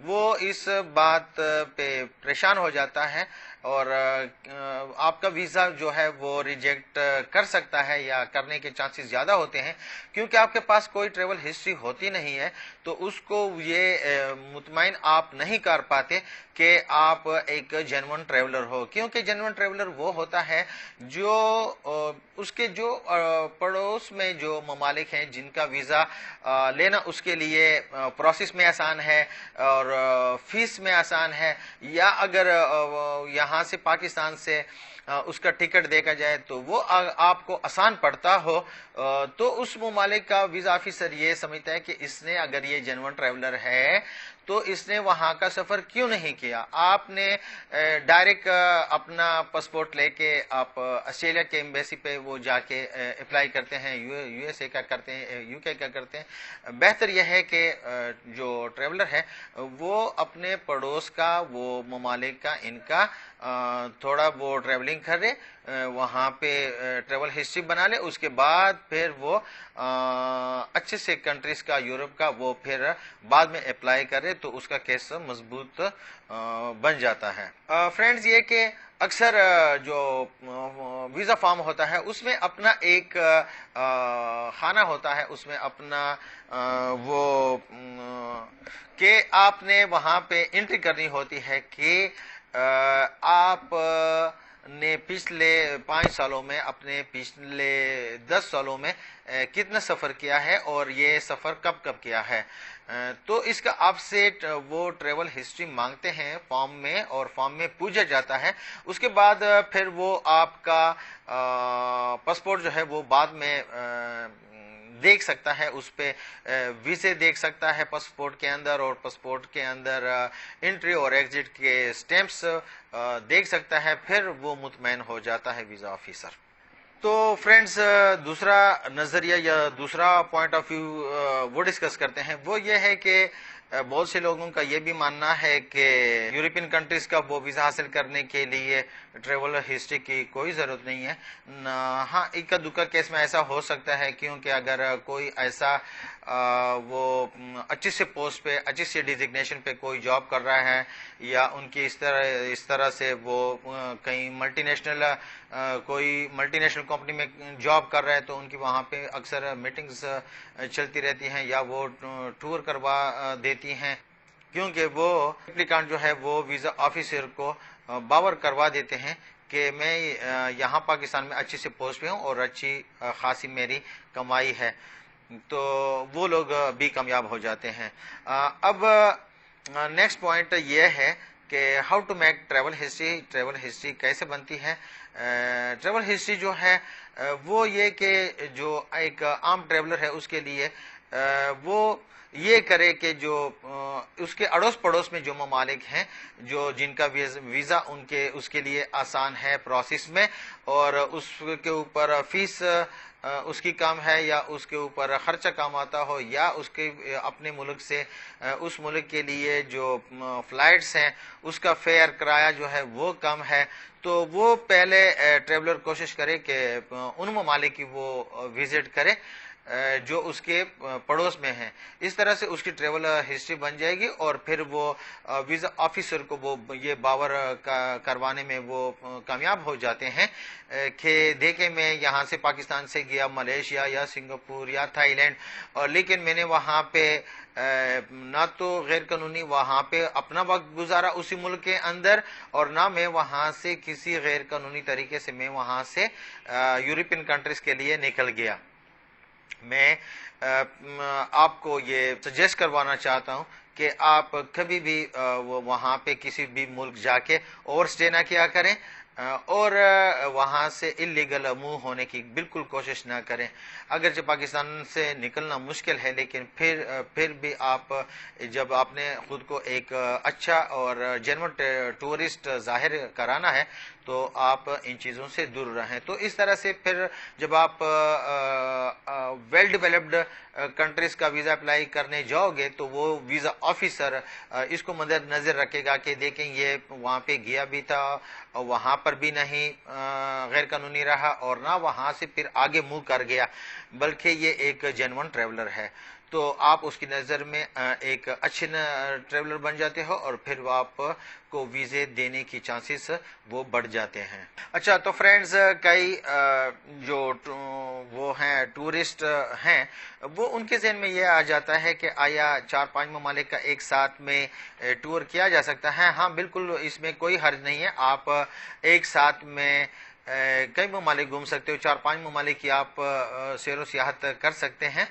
وہ اس بات پہ پریشان ہو جاتا ہے اور آپ کا ویزا جو ہے وہ ریجیکٹ کر سکتا ہے یا کرنے کے چانسز زیادہ ہوتے ہیں، کیونکہ آپ کے پاس کوئی ٹریول ہسٹری ہوتی نہیں ہے تو اس کو یہ مطمئن آپ نہیں کر پاتے کہ آپ ایک جینون ٹریولر ہو، کیونکہ جینون ٹریولر وہ ہوتا ہے جو اس کے جو پڑوس میں جو ممالک ہیں جن کا ویزا لینا اس کے لیے پروسیس میں آسان ہے اور فیس میں آسان ہے، یا اگر یہاں سے پاکستان سے اس کا ٹکٹ دیکھا جائے تو وہ آپ کو آسان پڑتا ہو، تو اس ممالک کا ویزا آفیسر یہ سمجھتا ہے کہ اس نے اگر یہ جینون ٹریولر ہے تو اس نے وہاں کا سفر کیوں نہیں کیا۔ آپ نے ڈائریکٹ اپنا پاسپورٹ لے کے آپ آسٹریلیا کے ایمبیسی پہ وہ جا کے اپلائی کرتے ہیں، یو ایس اے کا کرتے ہیں، یو کے کا کرتے ہیں۔ بہتر یہ ہے کہ جو ٹریولر ہے وہ اپنے پڑوس کا، وہ ممالک کا، ان کا تھوڑا وہ ٹریولنگ کرے، وہاں پہ ٹریول ہسٹری بنا لے، اس کے بعد پھر وہ اچھے سے کنٹریز کا، یورپ کا وہ پھر بعد میں اپلائی کرے تو اس کا کیس مضبوط بن جاتا ہے۔ فرینڈز، یہ کہ اکثر جو ویزا فارم ہوتا ہے اس میں اپنا ایک خانہ ہوتا ہے، اس میں اپنا وہ کہ آپ نے وہاں پہ انٹری کرنی ہوتی ہے کہ آپ نے پچھلے 5 سالوں میں، اپنے پچھلے 10 سالوں میں کتنا سفر کیا ہے اور یہ سفر کب کب کیا ہے۔ تو اس کا آپ سے وہ ٹریول ہسٹری مانگتے ہیں فارم میں، اور فارم میں پوچھا جاتا ہے۔ اس کے بعد پھر وہ آپ کا پاسپورٹ جو ہے وہ بعد میں دیکھ سکتا ہے، اس پہ ویزے دیکھ سکتا ہے پاسپورٹ کے اندر، اور پاسپورٹ کے اندر انٹری اور ایگزٹ کے سٹیمپس دیکھ سکتا ہے، پھر وہ مطمئن ہو جاتا ہے ویزا آفیسر۔ تو فرینڈز، دوسرا نظریہ یا دوسرا پوائنٹ آف ویو وہ ڈسکس کرتے ہیں، وہ یہ ہے کہ بہت سے لوگوں کا یہ بھی ماننا ہے کہ یورپین کنٹریز کا وہ ویزا حاصل کرنے کے لیے ٹریول ہسٹری کی کوئی ضرورت نہیں ہے۔ ہاں، اکا دکا کیس میں ایسا ہو سکتا ہے، کیونکہ اگر کوئی ایسا وہ اچھی سے پوسٹ پہ، اچھی سے ڈیزگنیشن پہ کوئی جاب کر رہا ہے، یا ان کی اس طرح سے وہ کہیں کوئی ملٹی نیشنل کمپنی میں جاب کر رہا ہے، تو ان کی وہاں پہ اکثر میٹنگز چلتی رہتی ہیں یا وہ ٹور کروا دیتی ہیں، کیونکہ وہ اپلیکانٹ جو ہے وہ ویزا آفیسر کو باور کروا دیتے ہیں کہ میں یہاں پاکستان میں اچھی سے پوسٹ پہ ہوں اور اچھی خاصی میری کمائی ہے، تو وہ لوگ بھی کامیاب ہو جاتے ہیں۔ اب نیکسٹ پوائنٹ یہ ہے کہ how to make travel history, travel history کیسے بنتی ہے۔ ٹریول ہسٹری جو ہے وہ یہ کہ جو ایک عام ٹریولر ہے اس کے لیے وہ یہ کرے کہ جو اس کے اڑوس پڑوس میں جو ممالک ہیں، جو جن کا ویزا اس کے لیے آسان ہے پروسیس میں، اور اس کے اوپر فیس اس کی کم ہے، یا اس کے اوپر خرچہ کم آتا ہو، یا اس کے اپنے ملک سے اس ملک کے لیے جو فلائٹس ہیں اس کا فیئر کرایہ جو ہے وہ کم ہے، تو وہ پہلے ٹریولر کوشش کرے کہ ان ممالک کی وہ وزٹ کرے جو اس کے پڑوس میں ہیں۔ اس طرح سے اس کی ٹریول ہسٹری بن جائے گی، اور پھر وہ ویزا آفیسر کو وہ یہ باور کروانے میں وہ کامیاب ہو جاتے ہیں کہ دیکھیں میں یہاں سے پاکستان سے گیا ملیشیا یا سنگاپور یا تھائی لینڈ، اور لیکن میں نے وہاں پہ نہ تو غیر قانونی وہاں پہ اپنا وقت گزارا اسی ملک کے اندر، اور نہ میں وہاں سے کسی غیر قانونی طریقے سے میں وہاں سے یورپین کنٹریز کے لیے نکل گیا۔ میں آپ کو یہ سجیسٹ کروانا چاہتا ہوں کہ آپ کبھی بھی وہاں پہ کسی بھی ملک جا کے اوور اسٹے نہ کیا کریں، اور وہاں سے انلیگل موو ہونے کی بالکل کوشش نہ کریں۔ اگرچہ پاکستان سے نکلنا مشکل ہے، لیکن پھر بھی آپ جب آپ نے خود کو ایک اچھا اور جینون ٹورسٹ ظاہر کرانا ہے تو آپ ان چیزوں سے دور رہیں۔ تو اس طرح سے پھر جب آپ ویل ڈیولپڈ کنٹریز کا ویزا اپلائی کرنے جاؤ گے تو وہ ویزا آفیسر اس کو مد نظر رکھے گا کہ دیکھیں یہ وہاں پہ گیا بھی تھا، وہاں پر بھی نہیں غیر قانونی رہا، اور نہ وہاں سے پھر آگے موو کر گیا، بلکہ یہ ایک جینون ٹریولر ہے۔ تو آپ اس کی نظر میں ایک اچھے ٹریولر بن جاتے ہو اور پھر وہ آپ کو ویزے دینے کی چانسز وہ بڑھ جاتے ہیں. اچھا تو فرینڈز کئی جو وہ ہیں ٹورسٹ ہیں وہ ان کے ذہن میں یہ آ جاتا ہے کہ آیا 4-5 ممالک کا ایک ساتھ میں ٹور کیا جا سکتا ہے. ہاں بالکل اس میں کوئی حرج نہیں ہے. آپ ایک ساتھ میں کئی ممالک گھوم سکتے ہو. 4-5 ممالک کی آپ سیر و سیاحت کر سکتے ہیں.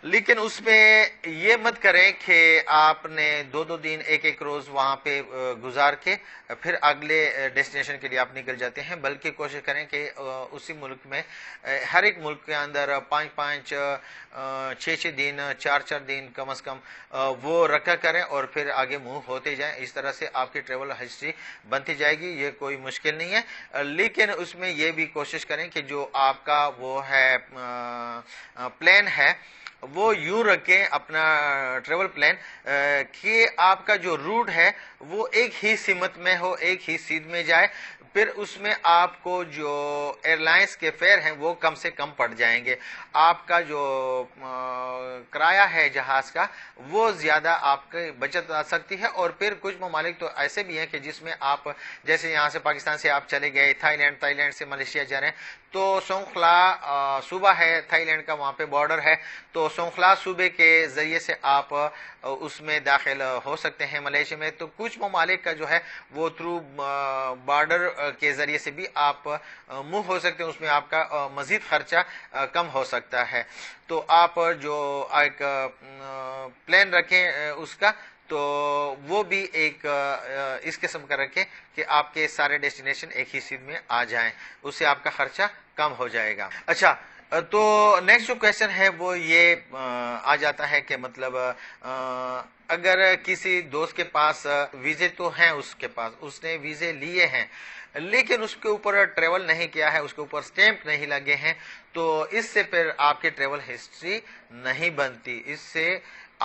لیکن اس میں یہ مت کریں کہ آپ نے 2-2 دن 1-1 روز وہاں پہ گزار کے پھر اگلے ڈیسٹینیشن کے لیے آپ نکل جاتے ہیں. بلکہ کوشش کریں کہ اسی ملک میں ہر ایک ملک کے اندر 5-5 6-6 دن 4-4 دن کم از کم وہ رکھا کریں اور پھر آگے موو ہوتے جائیں. اس طرح سے آپ کی ٹریول ہسٹری بنتی جائے گی. یہ کوئی مشکل نہیں ہے. لیکن اس میں یہ بھی کوشش کریں کہ جو آپ کا وہ ہے پلان ہے وہ یوں رکھیں اپنا ٹریول پلان کہ آپ کا جو روٹ ہے وہ ایک ہی سمت میں ہو, ایک ہی سیدھ میں جائے. پھر اس میں آپ کو جو ایئر لائنس کے فیئر ہیں وہ کم سے کم پڑ جائیں گے. آپ کا جو کرایہ ہے جہاز کا وہ زیادہ آپ کی بچت آ سکتی ہے. اور پھر کچھ ممالک تو ایسے بھی ہیں کہ جس میں آپ جیسے یہاں سے پاکستان سے آپ چلے گئے تھائی لینڈ سے ملیشیا جا رہے ہیں تو سونخلا صوبہ ہے تھائی لینڈ کا, وہاں پہ بارڈر ہے. تو سونخلا صوبے کے ذریعے سے آپ اس میں داخل ہو سکتے ہیں ملیشیا میں. تو کچھ ممالک کا جو ہے وہ تھرو بارڈر کے ذریعے سے بھی آپ موو ہو سکتے ہیں. اس میں آپ کا مزید خرچہ کم ہو سکتا ہے. تو آپ جو ایک پلان رکھیں اس کا تو وہ بھی ایک اس قسم کا رکھیں کہ آپ کے سارے ڈیسٹینیشن ایک ہی سیدھ میں آ جائیں. اس سے آپ کا خرچہ کم ہو جائے گا. اچھا تو نیکسٹ جو کویشچن ہے وہ یہ آ جاتا ہے کہ مطلب اگر کسی دوست کے پاس ویزے تو ہیں, اس نے ویزے لیے ہیں لیکن اس کے اوپر ٹریول نہیں کیا ہے, اس کے اوپر سٹیمپ نہیں لگے ہیں, تو اس سے پھر آپ کی ٹریول ہسٹری نہیں بنتی. اس سے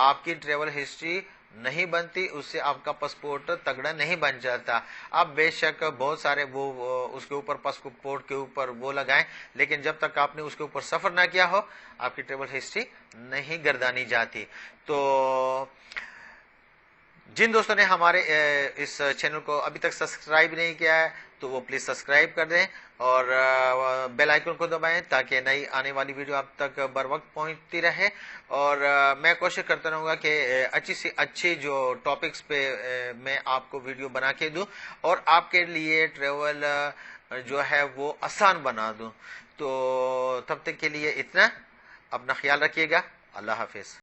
آپ کی ٹریول ہسٹری نہیں بنتی, اس سے آپ کا پاسپورٹ تگڑا نہیں بن جاتا. آپ بے شک بہت سارے وہ اس کے اوپر پاسپورٹ کے اوپر وہ لگائیں لیکن جب تک آپ نے اس کے اوپر سفر نہ کیا ہو آپ کی ٹریول ہسٹری نہیں گردانی جاتی. تو جن دوستوں نے ہمارے اس چینل کو ابھی تک سبسکرائب نہیں کیا ہے تو وہ پلیز سبسکرائب کر دیں اور بیل آئیکن کو دبائیں تاکہ نئی آنے والی ویڈیو آپ تک بر وقت پہنچتی رہے. اور میں کوشش کرتا رہوں گا کہ اچھی سے اچھی جو ٹاپکس پہ میں آپ کو ویڈیو بنا کے دوں اور آپ کے لیے ٹریول جو ہے وہ آسان بنا دوں. تو تب تک کے لیے اتنا, اپنا خیال رکھیے گا. اللہ حافظ.